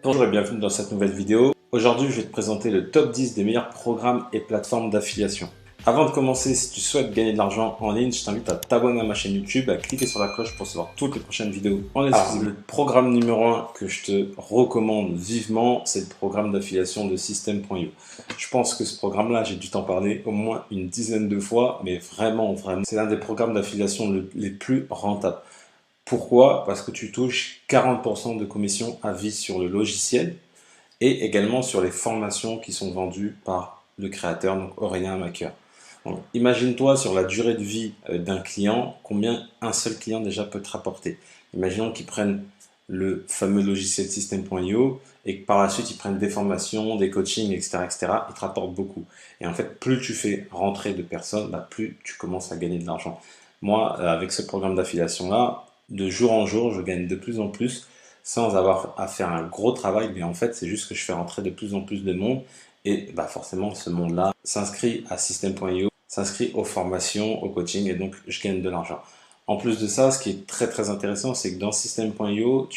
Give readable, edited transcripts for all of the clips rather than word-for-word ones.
Bonjour et bienvenue dans cette nouvelle vidéo. Aujourd'hui, je vais te présenter le top 10 des meilleurs programmes et plateformes d'affiliation. Avant de commencer, si tu souhaites gagner de l'argent en ligne, je t'invite à t'abonner à ma chaîne YouTube, à cliquer sur la cloche pour recevoir toutes les prochaines vidéos en exclusivité. Le programme numéro 1 que je te recommande vivement, c'est le programme d'affiliation de System.io. Je pense que ce programme-là, j'ai dû t'en parler au moins une dizaine de fois, mais vraiment, c'est l'un des programmes d'affiliation les plus rentables. Pourquoi? Parce que tu touches 40% de commission à vie sur le logiciel et également sur les formations qui sont vendues par le créateur, donc Aurélien Maker. Imagine-toi sur la durée de vie d'un client, combien un seul client déjà peut te rapporter. Imaginons qu'ils prennent le fameux logiciel System.io et que par la suite ils prennent des formations, des coachings, etc., etc. Ils te rapportent beaucoup. Et en fait, plus tu fais rentrer de personnes, plus tu commences à gagner de l'argent. Moi, avec ce programme d'affiliation-là, de jour en jour, je gagne de plus en plus sans avoir à faire un gros travail, mais en fait, c'est juste que je fais rentrer de plus en plus de monde et forcément, ce monde-là s'inscrit à System.io, s'inscrit aux formations, au coaching et donc je gagne de l'argent. En plus de ça, ce qui est très très intéressant, c'est que dans System.io,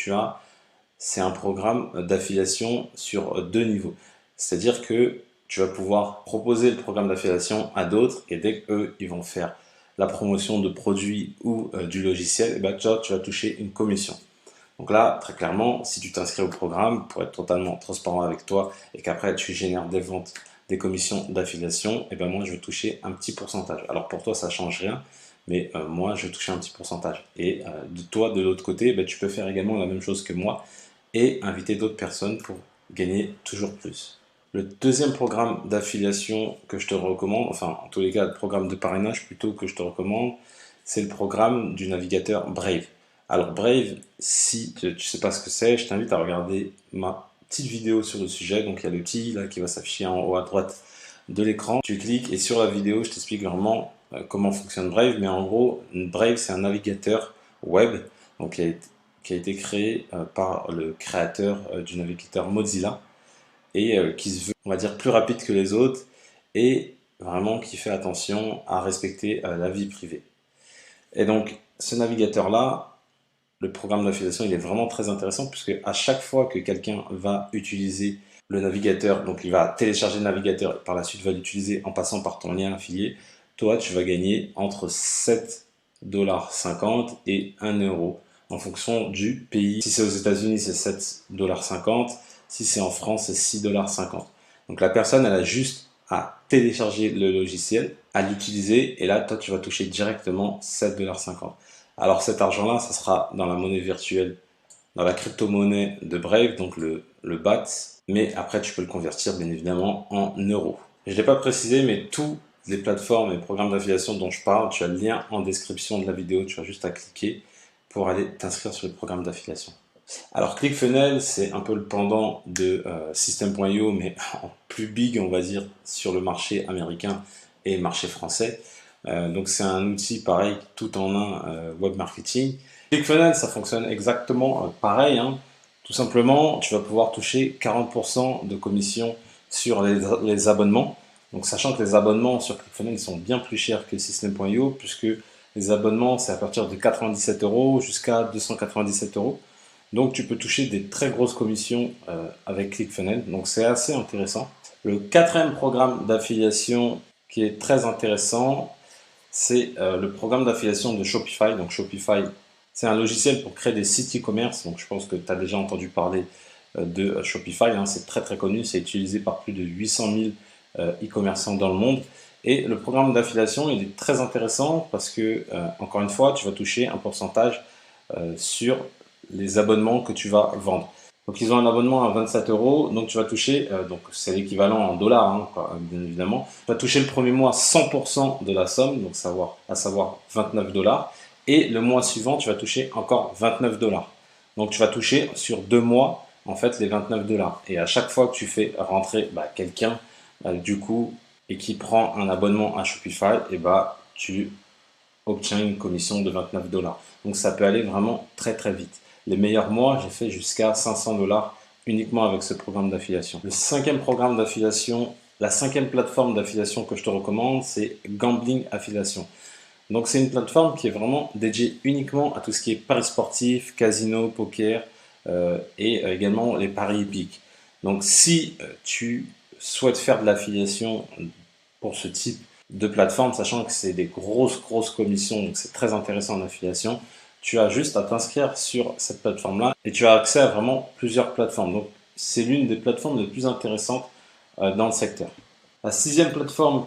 c'est un programme d'affiliation sur deux niveaux. C'est-à-dire que tu vas pouvoir proposer le programme d'affiliation à d'autres et dès qu'eux, ils vont faire la promotion de produits ou du logiciel, tu vas toucher une commission. Donc là, très clairement, si tu t'inscris au programme, pour être totalement transparent avec toi et qu'après tu génères des ventes, des commissions d'affiliation, moi je vais toucher un petit pourcentage. Alors pour toi, ça ne change rien, mais moi je vais toucher un petit pourcentage. Et de toi, de l'autre côté, tu peux faire également la même chose que moi et inviter d'autres personnes pour gagner toujours plus. Le deuxième programme d'affiliation que je te recommande, enfin en tous les cas le programme de parrainage plutôt que je te recommande, c'est le programme du navigateur Brave. Alors Brave, si tu ne sais pas ce que c'est, je t'invite à regarder ma petite vidéo sur le sujet. Donc il y a le petit là qui va s'afficher en haut à droite de l'écran. Tu cliques et sur la vidéo, je t'explique vraiment comment fonctionne Brave. Mais en gros, Brave c'est un navigateur web donc, qui a été créé par le créateur du navigateur Mozilla et qui se veut, on va dire, plus rapide que les autres et vraiment qui fait attention à respecter la vie privée. Et donc, ce navigateur-là, le programme d'affiliation, il est vraiment très intéressant puisque à chaque fois que quelqu'un va utiliser le navigateur, donc il va télécharger le navigateur et par la suite va l'utiliser en passant par ton lien affilié, toi, tu vas gagner entre 7,50 $ et 1 € en fonction du pays. Si c'est aux États-Unis, c'est 7,50 $. Si c'est en France, c'est 6,50 $. Donc la personne, elle a juste à télécharger le logiciel, à l'utiliser, et là, toi, tu vas toucher directement 7,50 $. Alors cet argent-là, ça sera dans la monnaie virtuelle, dans la crypto-monnaie de Brave, donc le BAT, mais après, tu peux le convertir, bien évidemment, en euros. Je ne l'ai pas précisé, mais tous les plateformes et programmes d'affiliation dont je parle, tu as le lien en description de la vidéo, tu as juste à cliquer pour aller t'inscrire sur le programme d'affiliation. Alors ClickFunnels, c'est un peu le pendant de System.io, mais en plus big, on va dire, sur le marché américain et le marché français. Donc c'est un outil pareil, tout en un web marketing. ClickFunnels, ça fonctionne exactement pareil. Tout simplement, tu vas pouvoir toucher 40% de commission sur les abonnements. Donc sachant que les abonnements sur ClickFunnels sont bien plus chers que System.io, puisque les abonnements, c'est à partir de 97 € jusqu'à 297 €. Donc tu peux toucher des très grosses commissions avec ClickFunnels, donc c'est assez intéressant. Le quatrième programme d'affiliation qui est très intéressant, c'est le programme d'affiliation de Shopify. Donc Shopify, c'est un logiciel pour créer des sites e-commerce, donc je pense que tu as déjà entendu parler de Shopify, c'est très très connu, c'est utilisé par plus de 800 000 e-commerçants dans le monde. Et le programme d'affiliation, il est très intéressant parce que, encore une fois, tu vas toucher un pourcentage sur les abonnements que tu vas vendre. Donc ils ont un abonnement à 27 €, donc tu vas toucher, donc c'est l'équivalent en dollars, bien évidemment. Tu vas toucher le premier mois 100% de la somme, donc à savoir 29 $, et le mois suivant tu vas toucher encore 29 $. Donc tu vas toucher sur 2 mois en fait les 29 $. Et à chaque fois que tu fais rentrer quelqu'un du coup et qui prend un abonnement à Shopify, tu obtiens une commission de 29 $. Donc ça peut aller vraiment très très vite. Les meilleurs mois, j'ai fait jusqu'à 500 $ uniquement avec ce programme d'affiliation. Le cinquième programme d'affiliation, la cinquième plateforme d'affiliation que je te recommande, c'est Gambling Affiliation. Donc c'est une plateforme qui est vraiment dédiée uniquement à tout ce qui est paris sportifs, casino, poker, et également les paris hippiques. Donc si tu souhaites faire de l'affiliation pour ce type de plateforme, sachant que c'est des grosses commissions, donc c'est très intéressant en affiliation, tu as juste à t'inscrire sur cette plateforme-là et tu as accès à vraiment plusieurs plateformes. Donc c'est l'une des plateformes les plus intéressantes dans le secteur. La 6e plateforme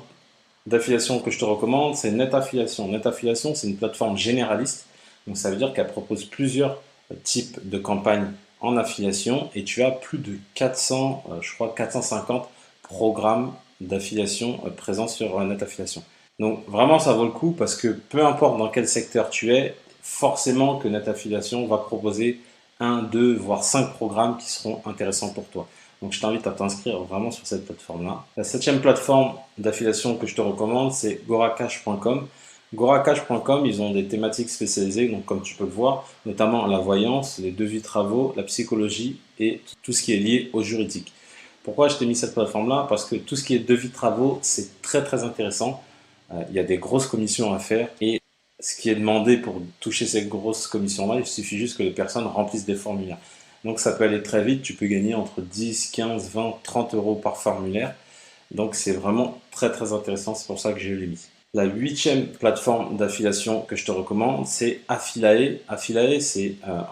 d'affiliation que je te recommande, c'est NetAffiliation. NetAffiliation, c'est une plateforme généraliste, donc ça veut dire qu'elle propose plusieurs types de campagnes en affiliation et tu as plus de 400, je crois 450 programmes d'affiliation présents sur NetAffiliation. Donc vraiment ça vaut le coup parce que peu importe dans quel secteur tu es, forcément que NetAffiliation va proposer 1, 2, voire 5 programmes qui seront intéressants pour toi. Donc je t'invite à t'inscrire vraiment sur cette plateforme-là. La 7e plateforme d'affiliation que je te recommande, c'est goracash.com. Goracash.com, ils ont des thématiques spécialisées, donc comme tu peux le voir, notamment la voyance, les devis travaux, la psychologie et tout ce qui est lié au juridique. Pourquoi je t'ai mis cette plateforme-là? Parce que tout ce qui est devis travaux, c'est très intéressant. Il y a des grosses commissions à faire et ce qui est demandé pour toucher ces grosses commissions-là, il suffit juste que les personnes remplissent des formulaires. Donc ça peut aller très vite, tu peux gagner entre 10, 15, 20, 30 euros par formulaire. Donc c'est vraiment très intéressant, c'est pour ça que j'ai l'ai mis. La 8e plateforme d'affiliation que je te recommande, c'est Affilae. Affilae,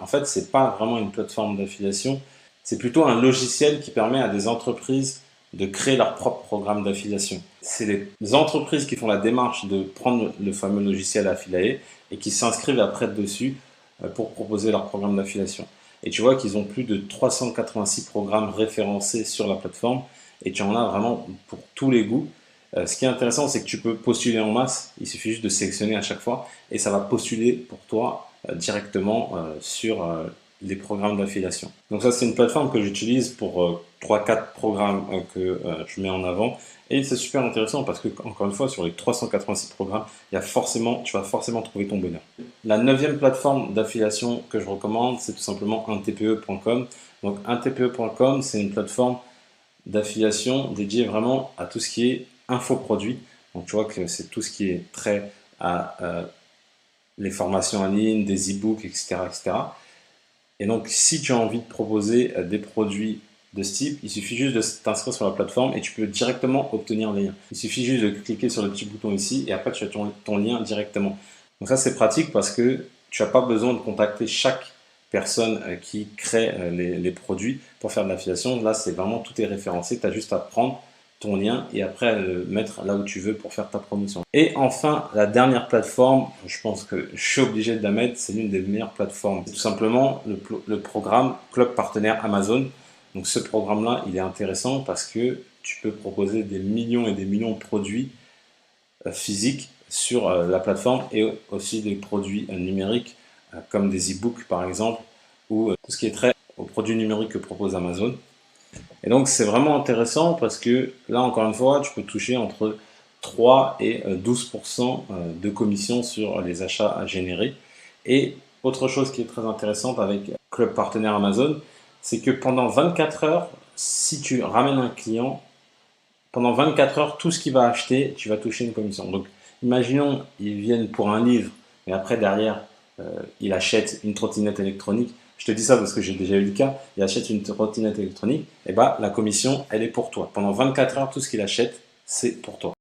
en fait, c'est pas vraiment une plateforme d'affiliation, c'est plutôt un logiciel qui permet à des entreprises de créer leur propre programme d'affiliation. C'est les entreprises qui font la démarche de prendre le fameux logiciel Affilae et qui s'inscrivent après dessus pour proposer leur programme d'affiliation. Et tu vois qu'ils ont plus de 386 programmes référencés sur la plateforme et tu en as vraiment pour tous les goûts. Ce qui est intéressant, c'est que tu peux postuler en masse, il suffit juste de sélectionner à chaque fois et ça va postuler pour toi directement sur les programmes d'affiliation. Donc ça, c'est une plateforme que j'utilise pour 3-4 programmes que je mets en avant et c'est super intéressant parce que, encore une fois, sur les 386 programmes, tu vas forcément trouver ton bonheur. La 9e plateforme d'affiliation que je recommande, c'est tout simplement untpe.com. Donc untpe.com, c'est une plateforme d'affiliation dédiée vraiment à tout ce qui est infoproduits. Donc tu vois que c'est tout ce qui est trait à les formations en ligne, des e-books, etc., etc. Et donc si tu as envie de proposer des produits de ce type, il suffit juste de t'inscrire sur la plateforme et tu peux directement obtenir les liens. Il suffit juste de cliquer sur le petit bouton ici et après tu as ton lien directement. Donc ça c'est pratique parce que tu n'as pas besoin de contacter chaque personne qui crée les produits pour faire de l'affiliation. Là c'est vraiment tout est référencé, tu as juste à prendre ton lien et après le mettre là où tu veux pour faire ta promotion. Et enfin, la dernière plateforme, je pense que je suis obligé de la mettre, c'est l'une des meilleures plateformes. C'est tout simplement le programme Club Partenaire Amazon. Donc ce programme-là, il est intéressant parce que tu peux proposer des millions et des millions de produits physiques sur la plateforme et aussi des produits numériques comme des e-books par exemple ou tout ce qui est trait aux produits numériques que propose Amazon. Et donc c'est vraiment intéressant parce que là encore une fois tu peux toucher entre 3 et 12% de commission sur les achats à générer. Et autre chose qui est très intéressante avec Club Partenaire Amazon, c'est que pendant 24 heures, si tu ramènes un client, pendant 24 heures, tout ce qu'il va acheter, tu vas toucher une commission. Donc imaginons, ils viennent pour un livre, mais après derrière, il achète une trottinette électronique. Je te dis ça parce que j'ai déjà eu le cas, il achète une trottinette électronique, et bah la commission, elle est pour toi. Pendant 24 heures, tout ce qu'il achète, c'est pour toi.